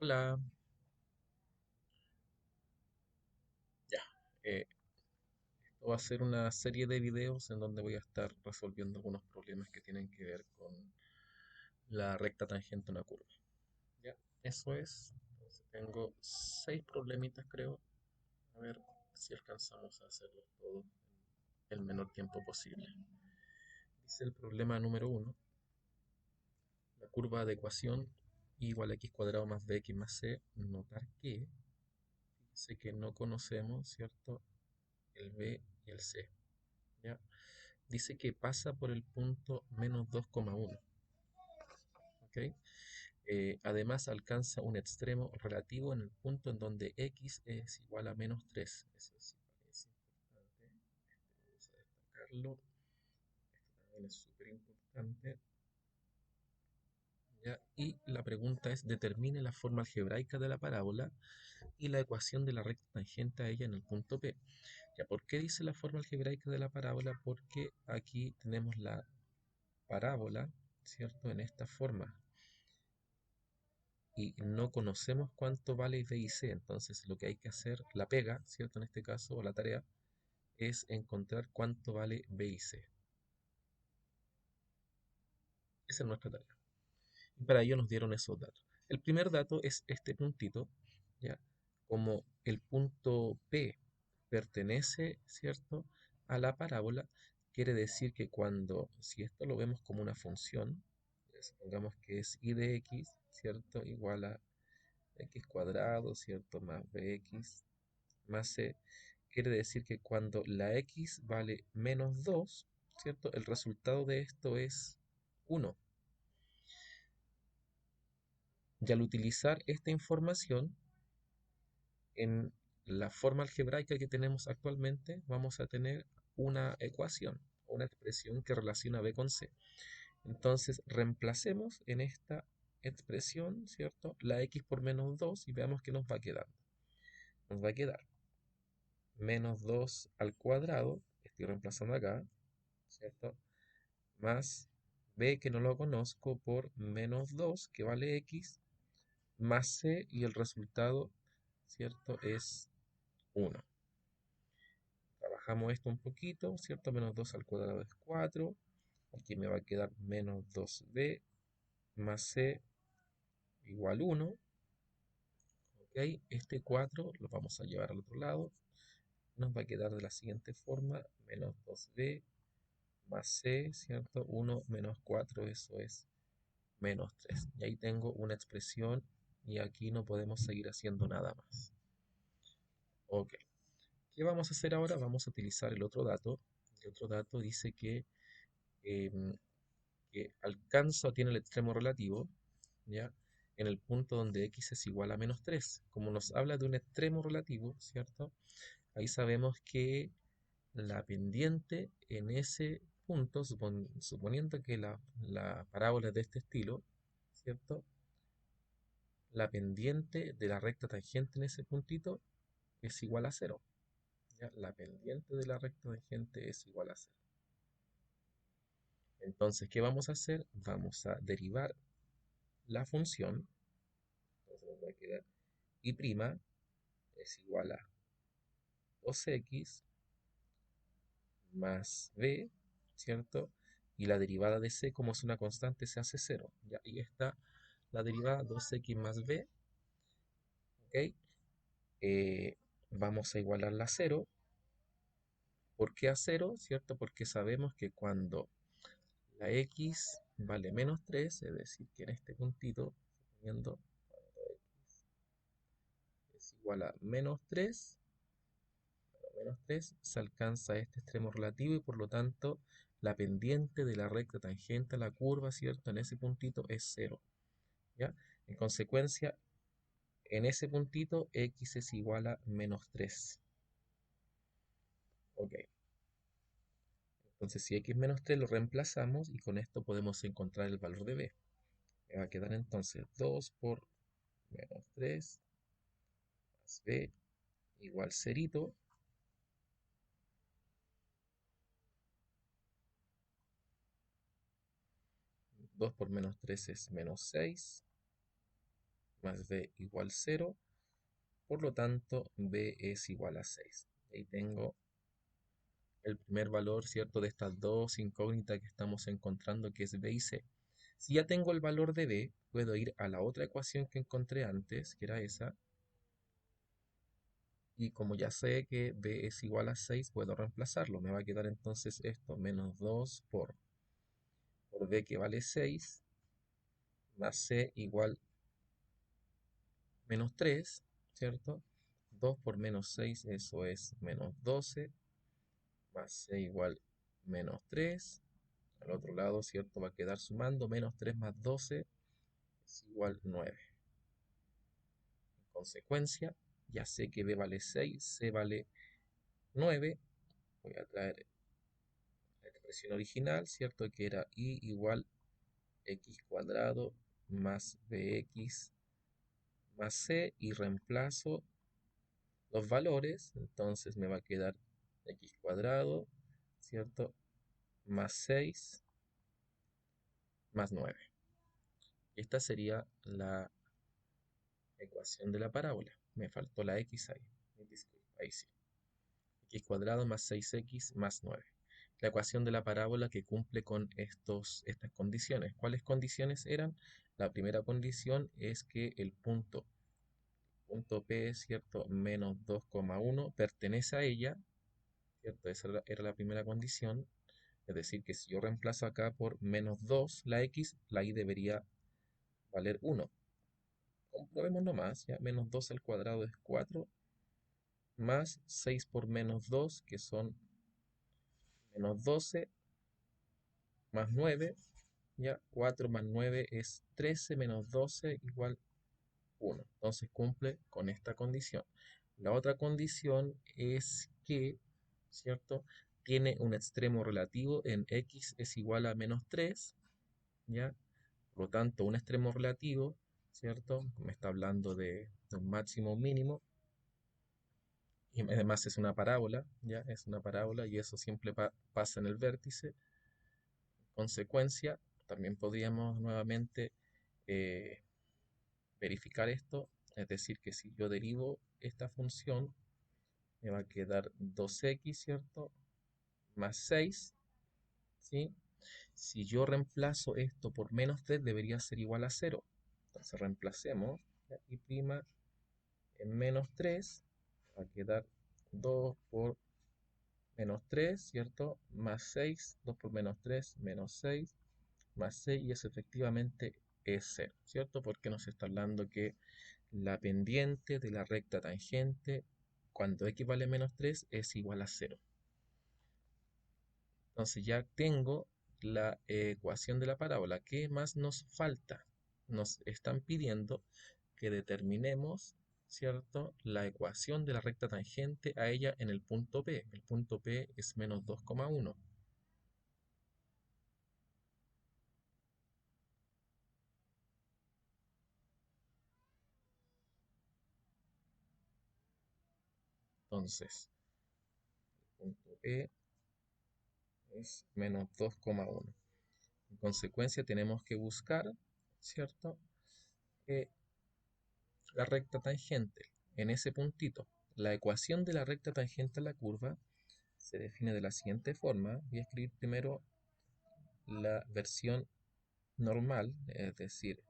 Hola, ya. Esto va a ser una serie de videos en donde voy a estar resolviendo algunos problemas que tienen que ver con la recta tangente a una curva. Ya, eso es. Entonces tengo 6 problemitas, creo. A ver si alcanzamos a hacerlos todos en el menor tiempo posible. Dice el problema número uno: la curva de ecuación y igual a x cuadrado más bx más c. Notar que, sé que no conocemos, ¿cierto? El b y el c. ¿Ya? Dice que pasa por el punto -2,1. ¿Ok? Además alcanza un extremo relativo en el punto en donde x es igual a -3. Eso sí parece importante. Vamos a destacarlo. Esto también es súper importante. ¿Ya? Y la pregunta es: determine la forma algebraica de la parábola y la ecuación de la recta tangente a ella en el punto P. ¿Ya? ¿Por qué dice la forma algebraica de la parábola? Porque aquí tenemos la parábola, ¿cierto? En esta forma. Y no conocemos cuánto vale B y C. Entonces lo que hay que hacer, la pega, ¿cierto? En este caso, o la tarea, es encontrar cuánto vale B y C. Esa es nuestra tarea. Y para ello nos dieron esos datos. El primer dato es este puntito, ¿ya? Como el punto P pertenece, ¿cierto?, a la parábola, quiere decir que si esto lo vemos como una función, supongamos que es y de x, ¿cierto?, igual a x cuadrado, ¿cierto?, más bx más c, quiere decir que cuando la x vale -2, ¿cierto?, el resultado de esto es 1. Y al utilizar esta información en la forma algebraica que tenemos actualmente, vamos a tener una ecuación, una expresión que relaciona b con c. Entonces, reemplacemos en esta expresión, ¿cierto?, la x por -2 y veamos qué nos va quedando. Nos va a quedar -2 al cuadrado, estoy reemplazando acá, ¿cierto? Más b, que no lo conozco, por -2, que vale x, más c, y el resultado, ¿cierto?, es 1. Trabajamos esto un poquito, ¿cierto? -2 al cuadrado es 4. Aquí me va a quedar -2b más c igual 1. ¿Ok? Este 4 lo vamos a llevar al otro lado. Nos va a quedar de la siguiente forma: -2b más c, ¿cierto? 1 menos 4, eso es -3. Y ahí tengo una expresión y aquí no podemos seguir haciendo nada más. Ok. ¿Qué vamos a hacer ahora? Vamos a utilizar el otro dato. El otro dato dice em, que alcanza o tiene el extremo relativo, ¿ya? En el punto donde x es igual a -3. Como nos habla de un extremo relativo, ¿cierto? Ahí sabemos que la pendiente en ese punto, suponiendo que la parábola es de este estilo, ¿cierto? La pendiente de la recta tangente en ese puntito es igual a 0. ¿Ya? La pendiente de la recta tangente es igual a 0. Entonces, ¿qué vamos a hacer? Vamos a derivar la función. Entonces nos va a quedar y' es igual a 2x más b, ¿cierto? Y la derivada de c, como es una constante, se hace 0. ¿Ya? Y está la derivada 2x más b. ¿Ok? Vamos a igualarla a 0. ¿Por qué a 0? ¿Cierto? Porque sabemos que cuando la x vale -3, es decir, que en este puntito, suponiendo cuando x es igual a -3, -3, se alcanza este extremo relativo y por lo tanto la pendiente de la recta tangente a la curva, ¿cierto? En ese puntito es 0. ¿Ya? En consecuencia, en ese puntito x es igual a -3. Ok. Entonces, si x menos 3 lo reemplazamos y con esto podemos encontrar el valor de b. Me va a quedar entonces 2 por -3 más b igual cerito. 2 por -3 es -6. más b igual 0. Por lo tanto, b es igual a 6. Ahí tengo el primer valor, ¿cierto?, de estas dos incógnitas que estamos encontrando, que es b y c. Si ya tengo el valor de b, puedo ir a la otra ecuación que encontré antes, que era esa, y como ya sé que b es igual a 6, puedo reemplazarlo. Me va a quedar entonces esto, menos 2 por b que vale 6, más c igual menos 3, ¿cierto? 2 por menos 6, eso es menos 12, más c igual menos 3. Al otro lado, ¿cierto? Va a quedar sumando, menos 3 más 12 es igual 9. En consecuencia, ya sé que b vale 6, c vale 9. Voy a traer la expresión original, ¿cierto? Que era y igual x cuadrado más bx más c, y reemplazo los valores, entonces me va a quedar x cuadrado, ¿cierto? Más 6 más 9. Y esta sería la ecuación de la parábola. Me faltó la x ahí. Disculpa, ahí sí. X cuadrado más 6x más 9. La ecuación de la parábola que cumple con estas condiciones. ¿Cuáles condiciones eran? La primera condición es que el punto P, ¿cierto?, menos 2,1 pertenece a ella, ¿cierto? Esa era la primera condición. Es decir, que si yo reemplazo acá por menos 2 la x, la y debería valer 1. Comprobemos nomás, ¿ya? Menos 2 al cuadrado es 4, más 6 por menos 2, que son menos 12, más 9, ya 4 más 9 es 13, menos 12 igual 1. Entonces cumple con esta condición. La otra condición es que, ¿cierto?, tiene un extremo relativo en x es igual a menos 3, ¿ya? Por lo tanto, un extremo relativo, ¿cierto? Me está hablando de un máximo o un mínimo, y además es una parábola, ¿ya? Es una parábola y eso siempre pasa en el vértice. En consecuencia, también podríamos nuevamente eh, verificar esto, es decir, que si yo derivo esta función, me va a quedar 2x, ¿cierto? Más 6, ¿sí? Si yo reemplazo esto por menos 3, debería ser igual a 0. Entonces reemplacemos, ¿ya? Y prima en menos 3, va a quedar 2 por menos 3, ¿cierto? Más 6, 2 por menos 3, menos 6, más 6, y eso efectivamente es 0, ¿cierto? Porque nos está hablando que la pendiente de la recta tangente, cuando x vale menos 3, es igual a 0. Entonces ya tengo la ecuación de la parábola. ¿Qué más nos falta? Nos están pidiendo que determinemos, ¿cierto?, la ecuación de la recta tangente a ella en el punto P. El punto P es menos 2,1. Entonces, el punto P es menos 2,1. En consecuencia, tenemos que buscar, ¿cierto?, eh, la recta tangente en ese puntito. La ecuación de la recta tangente a la curva se define de la siguiente forma. Voy a escribir primero la versión normal, es decir,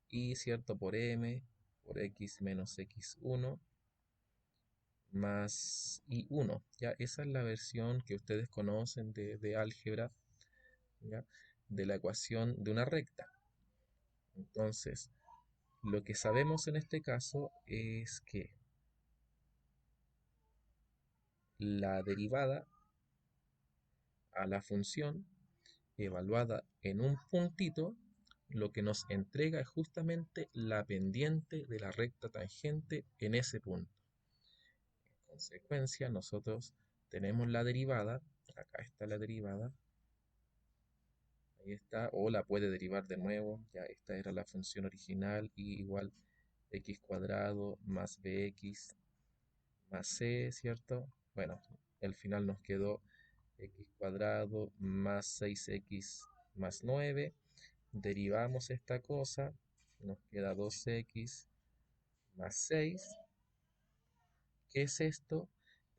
y, ¿cierto?, por m por x menos x1 más y1. Ya, esa es la versión que ustedes conocen de álgebra, ¿ya?, de la ecuación de una recta. Entonces, lo que sabemos en este caso es que la derivada a la función evaluada en un puntito, lo que nos entrega es justamente la pendiente de la recta tangente en ese punto. En consecuencia, nosotros tenemos la derivada, acá está la derivada, ahí está, o la puede derivar de nuevo, ya esta era la función original, y igual x cuadrado más bx más c, ¿cierto? Bueno, al final nos quedó x cuadrado más 6x más 9. Derivamos esta cosa, nos queda 2x más 6. ¿Qué es esto?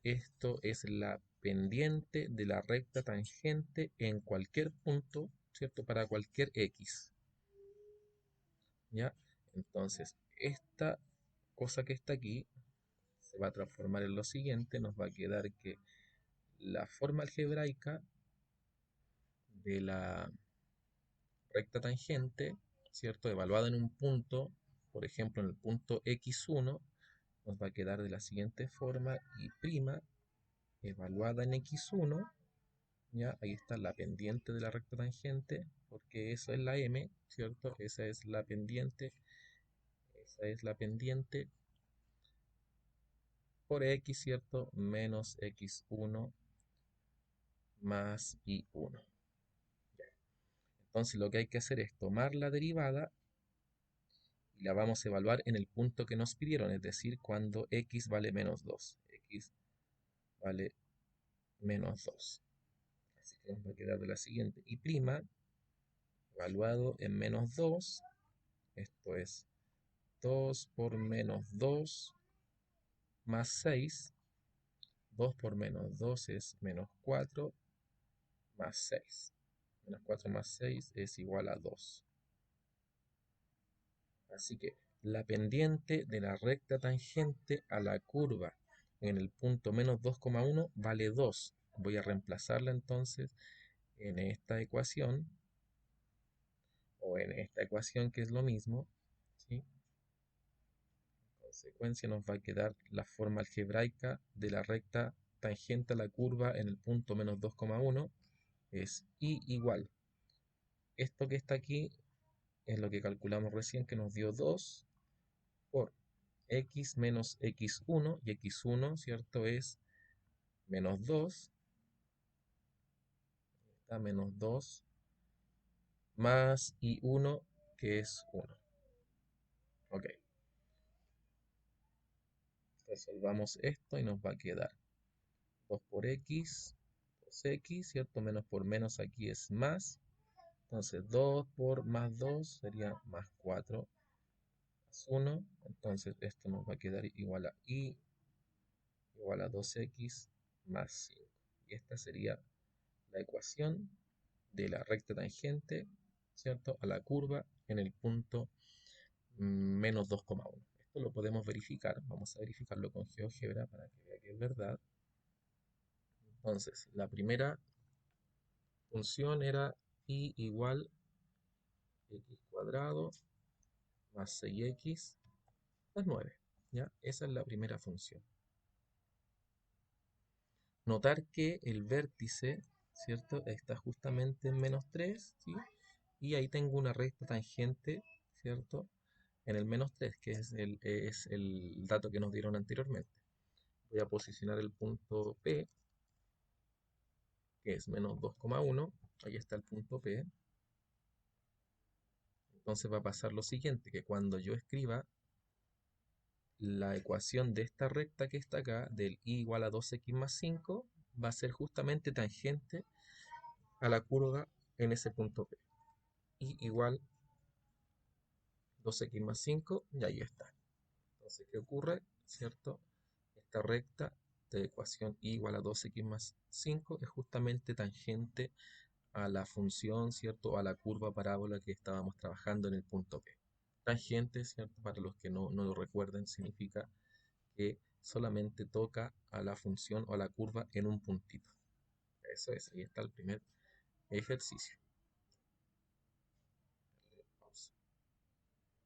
Esto es la pendiente de la recta tangente en cualquier punto, ¿cierto? Para cualquier x, ¿ya? Entonces, esta cosa que está aquí se va a transformar en lo siguiente. Nos va a quedar que la forma algebraica de la recta tangente, ¿cierto? Evaluada en un punto, por ejemplo, en el punto x1, nos va a quedar de la siguiente forma: y' evaluada en x1, ¿ya? Ahí está la pendiente de la recta tangente, porque eso es la m, ¿cierto? Esa es la pendiente por x, ¿cierto? Menos x1 más y1. Entonces lo que hay que hacer es tomar la derivada y la vamos a evaluar en el punto que nos pidieron, es decir, cuando x vale menos 2. X vale menos 2. Así que nos va a quedar de la siguiente: y' evaluado en menos 2, esto es 2 por menos 2 más 6. 2 por menos 2 es menos 4 más 6. Menos 4 más 6 es igual a 2. Así que la pendiente de la recta tangente a la curva en el punto menos 2,1 vale 2. Voy a reemplazarla entonces en esta ecuación, o en esta ecuación que es lo mismo, ¿sí? En consecuencia nos va a quedar la forma algebraica de la recta tangente a la curva en el punto menos 2,1 es y igual. Esto que está aquí es lo que calculamos recién, que nos dio 2 por x menos x1, y x1, ¿cierto? Es menos 2, está menos 2, más y1, que es 1. Ok, resolvamos esto y nos va a quedar 2 por x, 2x, ¿cierto? Menos por menos aquí es más. Entonces 2 por más 2 sería más 4 más 1. Entonces esto nos va a quedar igual a y igual a 2x más 5. Y esta sería la ecuación de la recta tangente, ¿cierto?, a la curva en el punto menos 2,1. Esto lo podemos verificar. Vamos a verificarlo con GeoGebra para que vea que es verdad. Entonces, la primera función era y igual x cuadrado más 6x más 9. ¿Ya? Esa es la primera función. Notar que el vértice, ¿cierto?, está justamente en menos 3, ¿sí? Y ahí tengo una recta tangente, ¿cierto?, en el menos 3, que es el dato que nos dieron anteriormente. Voy a posicionar el punto P, que es menos 2,1. Ahí está el punto P. Entonces va a pasar lo siguiente, que cuando yo escriba la ecuación de esta recta que está acá, del y igual a 2x más 5, va a ser justamente tangente a la curva en ese punto P. Y igual 2x más 5, y ahí está. Entonces, ¿qué ocurre? ¿Cierto? Esta recta de ecuación y igual a 2x más 5 es justamente tangente a la función, ¿cierto? A la curva parábola que estábamos trabajando en el punto P. Tangente, ¿cierto? Para los que no lo recuerden, significa que solamente toca a la función o a la curva en un puntito. Eso es, ahí está el primer ejercicio.